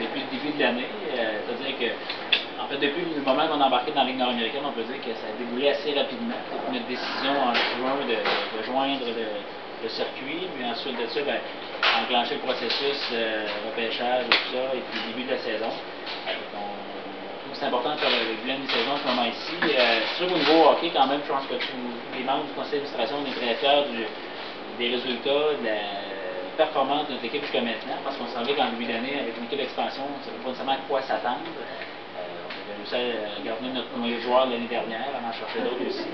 depuis le début de l'année. C'est-à-dire que, en fait, depuis le moment qu'on a embarqué dans la Ligue nord-américaine, on peut dire que ça a déboulé assez rapidement. Depuis notre décision en juin de joindre le circuit, puis ensuite de ça, enclencher le processus repêchage et tout ça, et puis le début de la saison. Je trouve que c'est important de faire le bilan de saison à ce moment ici. C'est sûr qu'au niveau hockey, quand même, je pense que tous les membres du conseil d'administration, on est très fiers des résultats, de la performance de notre équipe jusqu'à maintenant, parce qu'on savait qu'en début d'année, avec une équipe d'expansion, on ne savait pas nécessairement à quoi s'attendre. On avait réussi à garder notre noyau de joueurs l'année dernière, on en cherchait d'autres aussi.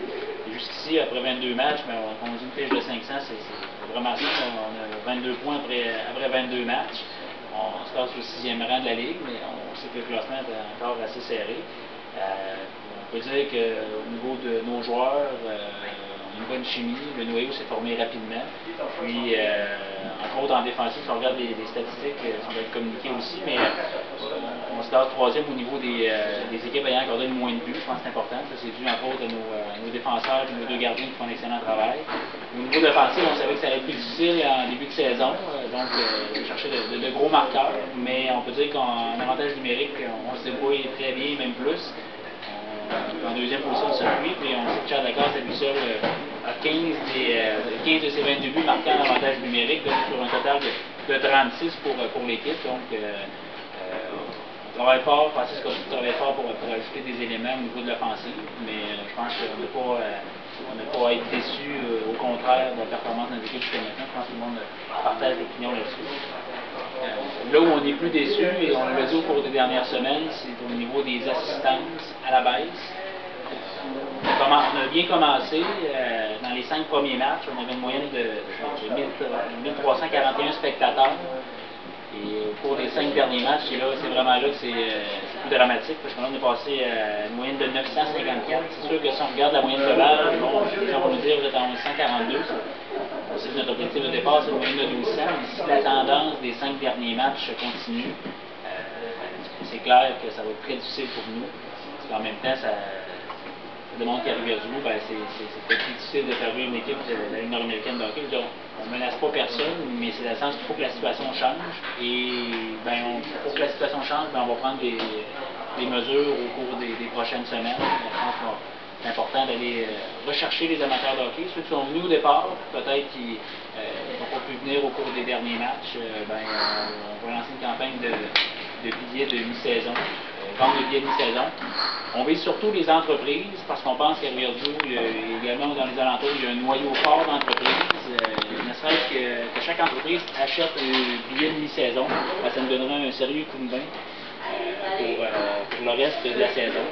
Et jusqu'ici, après 22 matchs, on a une pêche de 500, c'est vraiment ça. On a 22 points après 22 matchs. On se passe au 6e rang de la Ligue, mais on sait que le classement est encore assez serré. On peut dire qu'au niveau de nos joueurs, on a une bonne chimie, le noyau s'est formé rapidement. Puis, entre autres en défensive, si on regarde les statistiques, ça va être communiqué aussi, mais on se classe 3e au niveau des équipes ayant accordé le moins de buts. Je pense que c'est important. Ça, c'est dû entre autres à nos défenseurs et nos 2 gardiens qui font un excellent travail. Au niveau défensif, on savait que ça allait être plus difficile en début de saison, donc chercher de gros marqueurs, mais on peut dire qu'en avantage numérique, on se débrouille très bien, même plus. En 2e position de circuit, puis on sait que Chad Lacasse à lui seul a 15 de ses 22 buts marqués en avantage numérique, donc sur un total de 36 pour l'équipe. Donc, on travaille fort, Francis Cossu travaille fort pour ajouter des éléments au niveau de l'offensive, mais je pense qu'on n'a pas à être déçu, au contraire, de la performance de notre équipe jusqu'à maintenant. Je pense que tout le monde partage l'opinion là-dessus. Là où on est plus déçu, et on l'a dit au cours des dernières semaines, c'est au niveau des assistances à la baisse. On a bien commencé. Dans les 5 premiers matchs, on avait une moyenne de 1341 spectateurs. Et au cours des 5 derniers matchs, c'est vraiment là que c'est plus dramatique, parce qu'on est passé à une moyenne de 954. C'est sûr que si on regarde la moyenne globale, bon, les gens vont nous dire que vous êtes en 1142. On sait que notre objectif de départ, c'est une moyenne de 1200. Mais si la tendance des 5 derniers matchs continue, c'est clair que ça va être très difficile pour nous. Parce qu'en même temps, ça demande qu'à Rivière-du-Loup, c'est peut-être plus difficile de faire vivre une équipe de la Ligue nord-américaine de hockey. On ne menace pas personne, mais c'est dans le sens qu'il faut que la situation change. Et pour que la situation change, on va prendre des mesures au cours des prochaines semaines. Je pense que c'est important d'aller rechercher les amateurs de hockey. Ceux qui sont venus au départ, peut-être qu'ils n'ont pas pu venir au cours des derniers matchs, on va lancer une campagne de billets de mi-saison. Vente de billets de mi-saison. On vise surtout les entreprises parce qu'on pense qu'à Rivière-du-Loup, également dans les alentours, il y a un noyau fort d'entreprises. Ne serait-ce que chaque entreprise achète un billet de mi-saison, ça nous donnerait un sérieux coup de main pour le reste de la saison.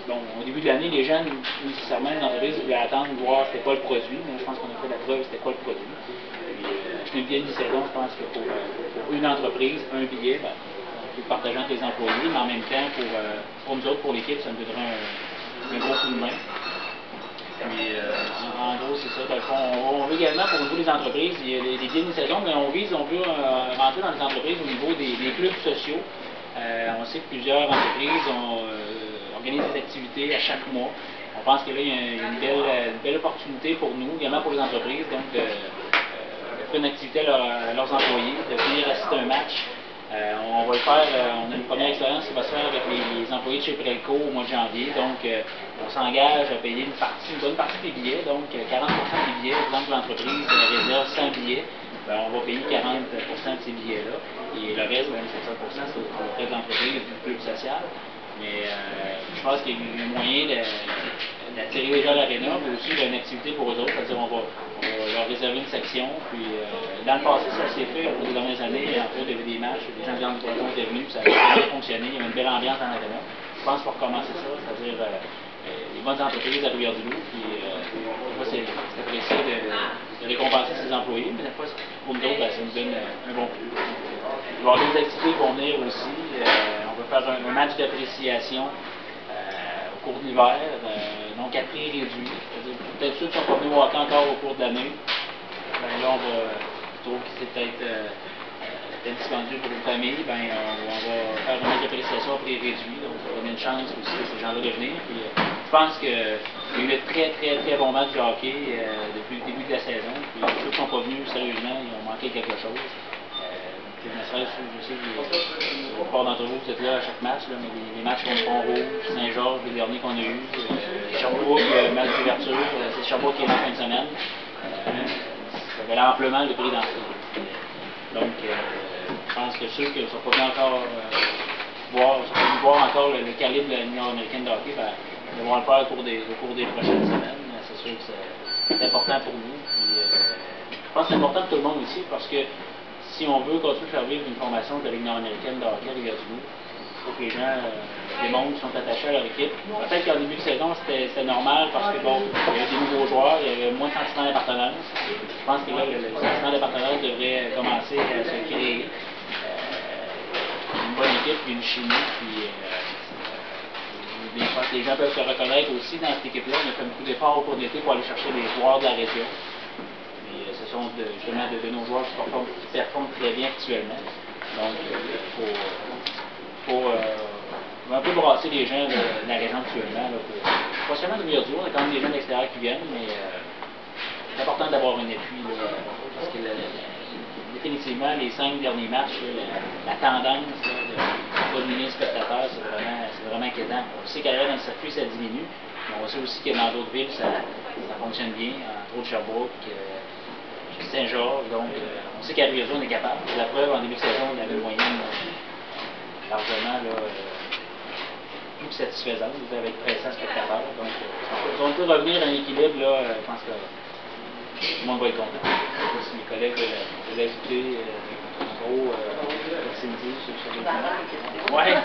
Bon, au début de l'année, les gens, nécessairement, les entreprises voulaient attendre, voir c'était quoi le produit. Mais je pense qu'on a fait la preuve c'était quoi le produit. Acheter un billet de mi-saison, je pense que pour une entreprise, un billet, on peut partager entre les employés, mais en même temps, pour nous autres, pour l'équipe, ça nous donnerait un gros coup de main. Puis, en gros, c'est ça. On veut également, pour le niveau des entreprises, il y a des billets de mi-saison, mais on veut rentrer dans les entreprises au niveau des clubs sociaux. On sait que plusieurs entreprises organisent des activités à chaque mois. On pense que là, il y a une belle opportunité pour nous, également pour les entreprises, donc de faire une activité à leurs employés, de venir assister à un match. On va le faire, on a une première expérience qui va se faire avec les employés de chez Prelco au mois de janvier. Donc, on s'engage à payer une bonne partie des billets. Donc, 40% des billets, par exemple, l'entreprise réserve 100 billets. On va payer 40% de ces billets-là. Et le reste, 60%, c'est auprès de l'entreprise du club social. Mais je pense qu'il y a moyen d'attirer les gens à l'aréna, mais aussi d'une activité pour eux autres. C'est-à-dire on va leur réserver une section. Puis dans le passé, ça s'est fait au cours des dernières années. Entre autres, il y avait des matchs, des gens de Boisson étaient venus, ça a bien fonctionné. Il y avait une belle ambiance dans l'aréna. Je pense qu'il faut recommencer ça, c'est-à-dire les bonnes entreprises à Rivière-du-Loup. Puis c'est apprécié de récompenser ses employés, mais des fois, pour nous autres, ça nous donne un bon coup. Il va y avoir d'autres activités qui vont venir aussi. On va faire un match d'appréciation au cours de l'hiver, donc à prix réduit. Peut-être ceux qui ne sont pas venus au hockey encore au cours de l'année. Là, on va trouver que c'est peut-être dispendieux pour une famille. On va faire un match d'appréciation à prix réduit. Donc, ça va donner une chance aussi à ces gens-là de venir. Puis, je pense qu'il y a eu de très bons matchs de hockey depuis le début de la saison. Puis, ceux qui ne sont pas venus, sérieusement, ils ont manqué quelque chose. je me stresse, je sais que la plupart d'entre vous, vous êtes là à chaque match, là, mais les matchs contre Pont-Rouge, Saint-Georges, les derniers qu'on a eus, Sherbrooke, match d'ouverture, c'est Sherbrooke qui est là en fin de semaine. Ça valait amplement le prix d'entrée. Donc, je pense que ceux qui ne sont pas venus encore voir encore le calibre de l'Union américaine de hockey, ben, ils vont le faire au cours des prochaines semaines. C'est sûr que c'est important pour nous. Puis, je pense que c'est important pour tout le monde ici parce que si on veut continuer de faire vivre une formation de la Ligue nord-américaine de hockey à Rivière-du-Loup, il faut que les gens démontrent qu'ils sont attachés à leur équipe. Peut-être qu'en début de saison, c'était normal parce que bon, il y avait des nouveaux joueurs, il y avait moins de sentiment d'appartenance. Je pense que là, le sentiment d'appartenance devrait commencer à se créer. Une bonne équipe, puis une chimie, puis les gens peuvent se reconnaître aussi dans cette équipe-là. On a fait beaucoup d'efforts au cours de l'été pour aller chercher des joueurs de la région. Puis, ce sont justement de nos joueurs qui performent très bien actuellement. Donc, il faut un peu brasser les gens de la région actuellement. Là, pas seulement de Rivière-du-Loup, on a quand même des gens de l'extérieur qui viennent, mais c'est important d'avoir un appui là, parce que définitivement, les 5 derniers matchs, la tendance de dominer le spectateur, c'est vraiment inquiétant. On sait qu'à dans le circuit, ça diminue, mais on sait aussi que dans d'autres villes, ça fonctionne bien, entre autres Sherbrooke, Saint-Georges. Donc, on sait qu'à Rivière-du-Loup, on est capable. La preuve, en début de saison, on avait une moyenne largement plus que satisfaisante, avec 1300 spectateurs. Donc, si on peut revenir à un équilibre, là, je pense que tout le monde va être content. Je sais pas si mes collègues veulent ajouter en gros, Cindy, sur les points. Ouais.